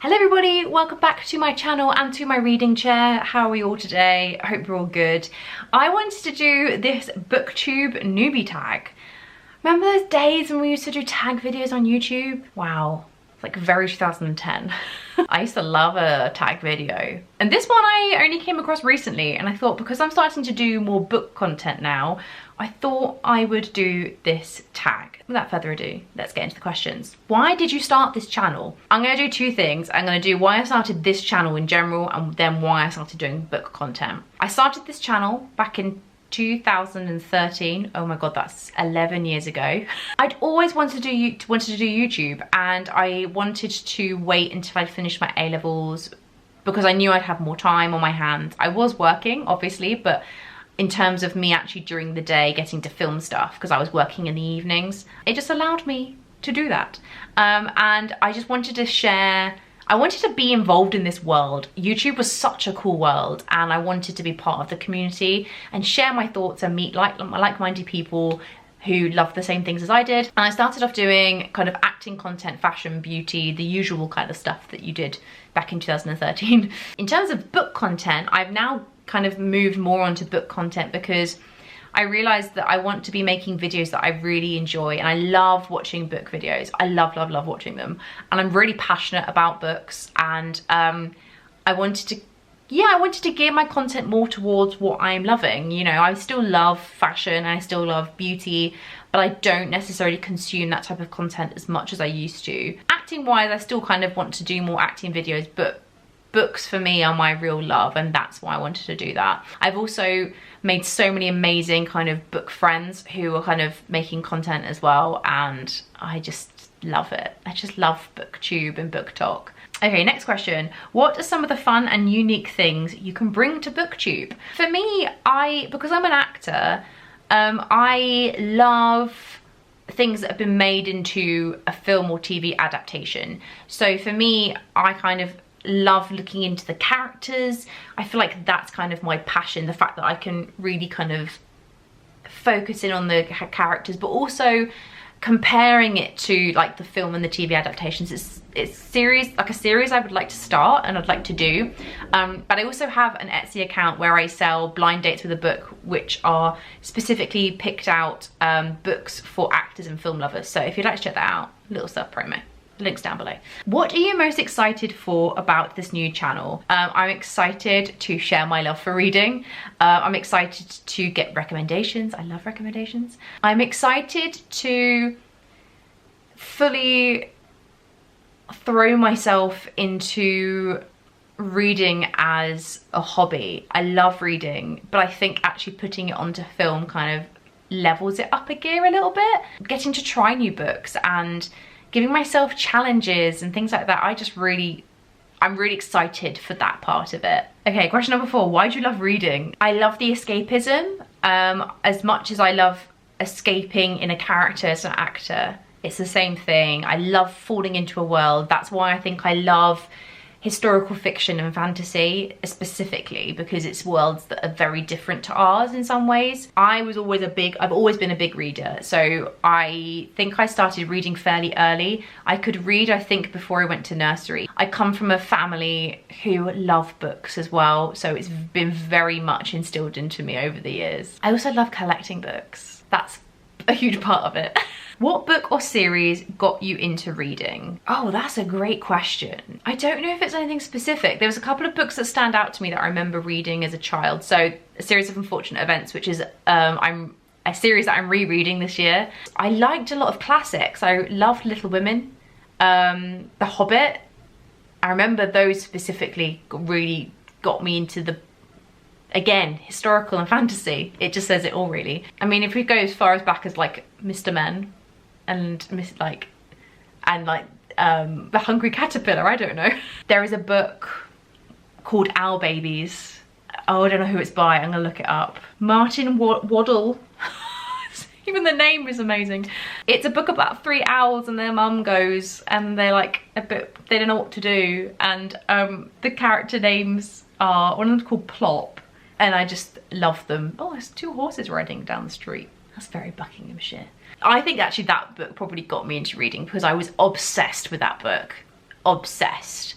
Hello everybody, welcome back to my channel and to my reading chair. How are we all today? I hope you're all good. I wanted to do this Booktube Newbie Tag. Remember those days when we used to do tag videos on YouTube? Wow, it's like very 2010. I used to love a tag video. And this one I only came across recently, and I thought because I'm starting to do more book content now, I thought I would do this tag. Without further ado, let's get into the questions. Why did you start this channel? I'm gonna do two things. I'm gonna do why I started this channel in general and then why I started doing book content. I started this channel back in 2013. Oh my god, that's 11 years ago. I'd always wanted to do YouTube, and I wanted to wait until I finished my A-levels because I knew I'd have more time on my hands. I was working, obviously, but in terms of me actually during the day getting to film stuff, because I was working in the evenings, it just allowed me to do that. And I just wanted to share, I wanted to be involved in this world. YouTube was such a cool world, and I wanted to be part of the community and share my thoughts and meet like-minded people who love the same things as I did. And I started off doing kind of acting content, fashion, beauty, the usual kind of stuff that you did back in 2013. In terms of book content, I've now kind of moved more onto book content because I realized that I want to be making videos that I really enjoy, and I love watching book videos. I love watching them, and I'm really passionate about books, and I wanted to gear my content more towards what I'm loving. You know, I still love fashion, I still love beauty, but I don't necessarily consume that type of content as much as I used to. Acting wise, I still kind of want to do more acting videos, but books for me are my real love, and that's why I wanted to do that. I've also made so many amazing kind of book friends who are kind of making content as well, and I just love it. I just love booktube and book talk. Okay, next question. What are some of the fun and unique things you can bring to booktube? For me, because I'm an actor, I love things that have been made into a film or TV adaptation. So for me, I kind of love looking into the characters. I feel like that's kind of my passion, the fact that I can really kind of focus in on the characters, but also comparing it to like the film and the TV adaptations. It's a series I would like to start and I'd like to do, but I also have an Etsy account where I sell blind dates with a book, which are specifically picked out books for actors and film lovers. So if you'd like to check that out, little self promo, links down below. What are you most excited for about this new channel? I'm excited to share my love for reading. I'm excited to get recommendations. I love recommendations. I'm excited to fully throw myself into reading as a hobby. I love reading, but I think actually putting it onto film kind of levels it up a gear a little bit. Getting to try new books and giving myself challenges and things like that. I'm really excited for that part of it. Okay, question number 4. Why do you love reading? I love the escapism. As much as I love escaping in a character as an actor, it's the same thing. I love falling into a world. That's why I think I love historical fiction and fantasy specifically, because it's worlds that are very different to ours in some ways. I've always been a big reader, so I think I started reading fairly early. I could read, I think, before I went to nursery. I come from a family who love books as well, so it's been very much instilled into me over the years. I also love collecting books. That's a huge part of it. What book or series got you into reading? Oh, that's a great question. I don't know if it's anything specific. There was a couple of books that stand out to me that I remember reading as a child. So A Series of Unfortunate Events, which is a series that I'm rereading this year. I liked a lot of classics. I loved Little Women, The Hobbit. I remember those specifically really got me into the, again, historical and fantasy. It just says it all, really. I mean, if we go as far as back as like Mr. Men and The Hungry Caterpillar, I don't know. There is a book called Owl Babies. Oh, I don't know who it's by. I'm gonna look it up. Martin Waddle. Even the name is amazing. It's a book about 3 owls and their mum goes, and they're like they don't know what to do, and the character names are, one of them's called Plop, and I just love them. Oh, there's 2 horses riding down the street. That's very Buckinghamshire. I think actually that book probably got me into reading because I was obsessed with that book. Obsessed.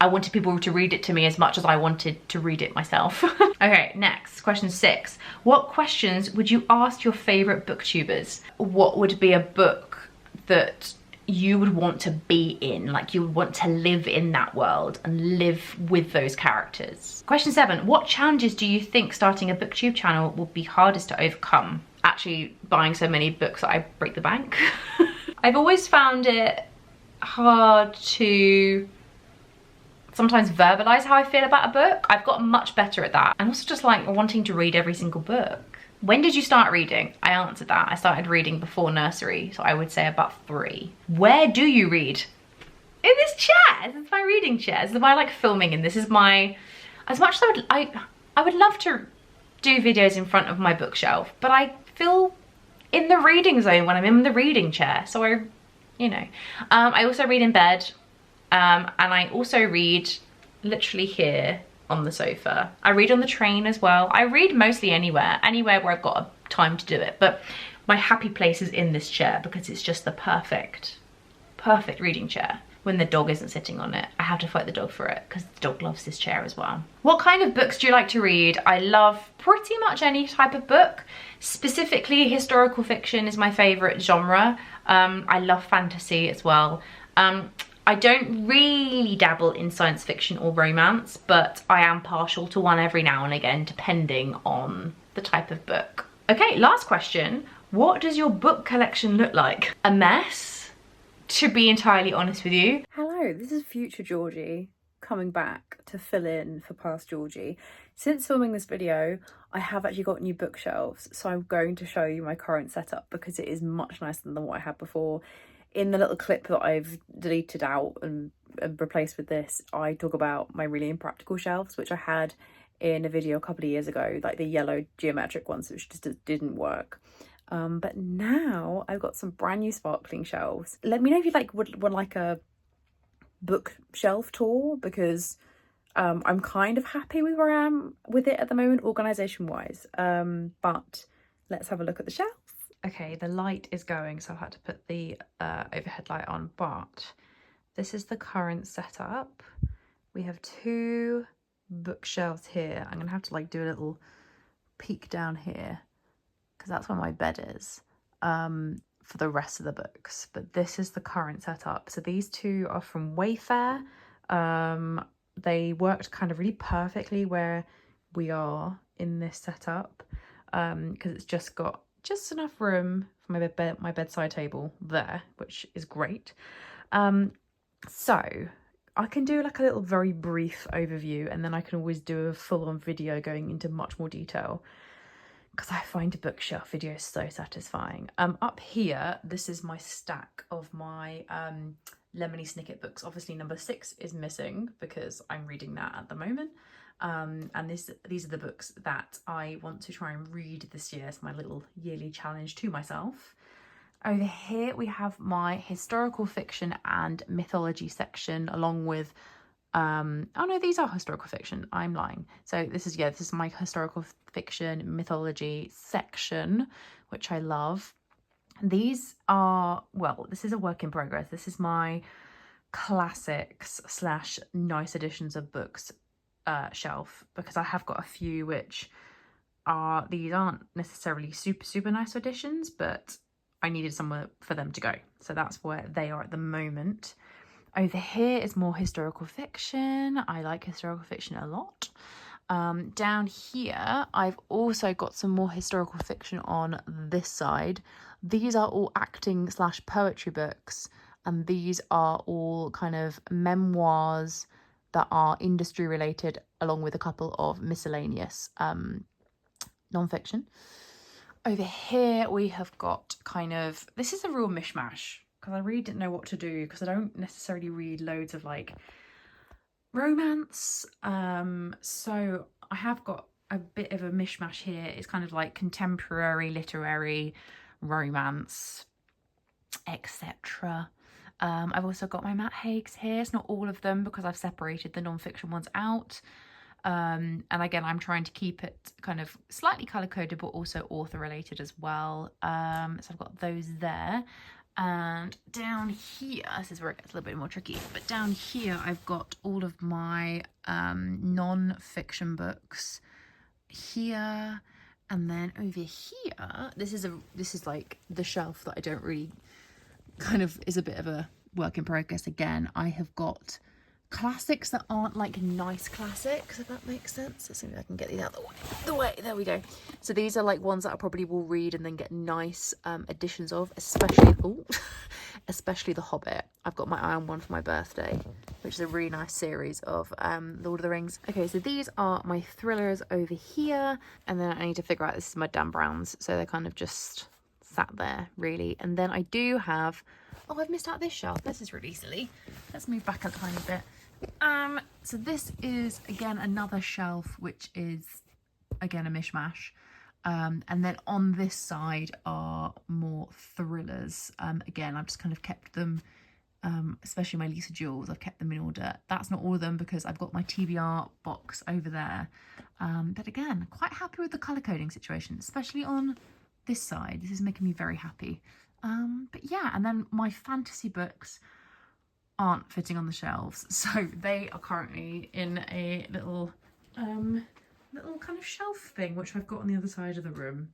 I wanted people to read it to me as much as I wanted to read it myself. Okay, next, question 6. What questions would you ask your favorite booktubers? What would be a book that you would want to be in, like you would want to live in that world and live with those characters? Question 7, what challenges do you think starting a booktube channel will be hardest to overcome? Actually buying so many books that I break the bank. I've always found it hard to sometimes verbalize how I feel about a book. I've gotten much better at that. And also just like wanting to read every single book. When did you start reading? I answered that. I started reading before nursery, so I would say about 3. Where do you read? In this chair. This is my reading chair. This is why I like filming, and this is my, as much as I would love to do videos in front of my bookshelf, but I feel in the reading zone when I'm in the reading chair. So I also read in bed, and I also read literally here on the sofa. I read on the train as well. I read mostly anywhere where I've got time to do it, but my happy place is in this chair because it's just the perfect reading chair. When the dog isn't sitting on it, I have to fight the dog for it because the dog loves this chair as well. What kind of books do you like to read? I love pretty much any type of book. Specifically, historical fiction is my favorite genre. I love fantasy as well. I don't really dabble in science fiction or romance, but I am partial to one every now and again, depending on the type of book. Okay, last question. What does your book collection look like? A mess, to be entirely honest with you. Hello, this is future Georgie coming back to fill in for past Georgie. Since filming this video, I have actually got new bookshelves, so I'm going to show you my current setup because it is much nicer than what I had before. In the little clip that I've deleted out and replaced with this, I talk about my really impractical shelves, which I had in a video a couple of years ago, like the yellow geometric ones, which just didn't work. But now I've got some brand new sparkling shelves. Let me know if you would like a bookshelf tour, because I'm kind of happy with where I am with it at the moment, organisation wise. But let's have a look at the shelves. Okay, the light is going, so I've had to put the overhead light on, but this is the current setup. We have 2 bookshelves here. I'm gonna have to do a little peek down here because that's where my bed is for the rest of the books. But this is the current setup. So these 2 are from Wayfair. They worked kind of really perfectly where we are in this setup because it's just got enough room for my bedside table there, which is great. So I can do a little very brief overview, and then I can always do a full-on video going into much more detail because I find a bookshelf video so satisfying. Up here, this is my stack of my Lemony Snicket books. Obviously number 6 is missing because I'm reading that at the moment. And these are the books that I want to try and read this year. It's my little yearly challenge to myself. Over here we have my historical fiction and mythology section, along with oh no, these are historical fiction, I'm lying. So this is my historical fiction mythology section, which I love. These are, well, this is a work in progress. This is my classics / nice editions of books shelf, because I have got a few which are, these aren't necessarily super nice editions, but I needed somewhere for them to go, so that's where they are at the moment. Over here is more historical fiction. I like historical fiction a lot. Down here I've also got some more historical fiction on this side. These are all acting / poetry books, and these are all kind of memoirs that are industry related, along with a couple of miscellaneous non-fiction. Over here we have got this is a real mishmash because I really didn't know what to do, because I don't necessarily read loads of romance. So I have got a bit of a mishmash here. It's kind of contemporary literary romance, etc. I've also got my Matt Haig's here. It's not all of them because I've separated the non-fiction ones out. And again, I'm trying to keep it kind of slightly colour coded, but also author related as well. So I've got those there. And down here, this is where it gets a little bit more tricky, but down here I've got all of my non-fiction books here. And then over here, this is like the shelf that I don't really, kind of is a bit of a work in progress. Again, I have got classics that aren't like nice classics, if that makes sense. Let's see if I can get these out the way. There we go. So these are like ones that I probably will read and then get nice editions of, especially The Hobbit. I've got my eye on one for my birthday, which is a really nice series of Lord of the Rings. Okay, so these are my thrillers over here, and then I need to figure out, this is my Dan Browns, so they're kind of just sat there really. And then I do have, oh, I've missed out this shelf. This is really silly. Let's move back a tiny bit. So this is again another shelf, which is again a mishmash. And then on this side are more thrillers. Again, I've just kind of kept them, especially my Lisa Jewels, I've kept them in order. That's not all of them because I've got my TBR box over there. But again, quite happy with the colour coding situation, especially on this side. This is making me very happy. But yeah, and then my fantasy books aren't fitting on the shelves, so they are currently in a little kind of shelf thing, which I've got on the other side of the room.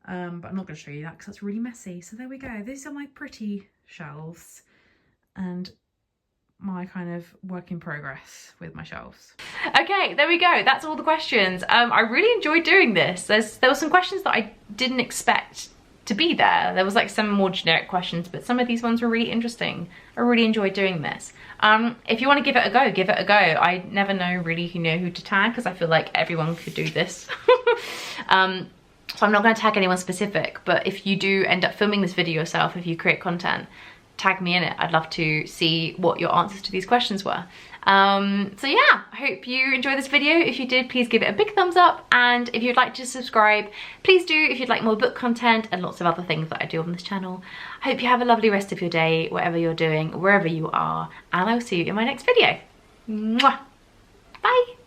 But I'm not going to show you that because that's really messy. So there we go. These are my pretty shelves and my kind of work in progress with my shelves. Okay, there we go. That's all the questions. I really enjoyed doing this. There were some questions that I didn't expect to be there. There was like some more generic questions, but some of these ones were really interesting. I really enjoyed doing this. If you want to give it a go, give it a go. I never know really who to tag, because I feel like everyone could do this. So I'm not going to tag anyone specific, but if you do end up filming this video yourself, if you create content, tag me in it. I'd love to see what your answers to these questions were. So yeah, I hope you enjoyed this video. If you did, please give it a big thumbs up, and if you'd like to subscribe, please do if you'd like more book content and lots of other things that I do on this channel. I hope you have a lovely rest of your day, whatever you're doing, wherever you are, and I will see you in my next video. Mwah! Bye!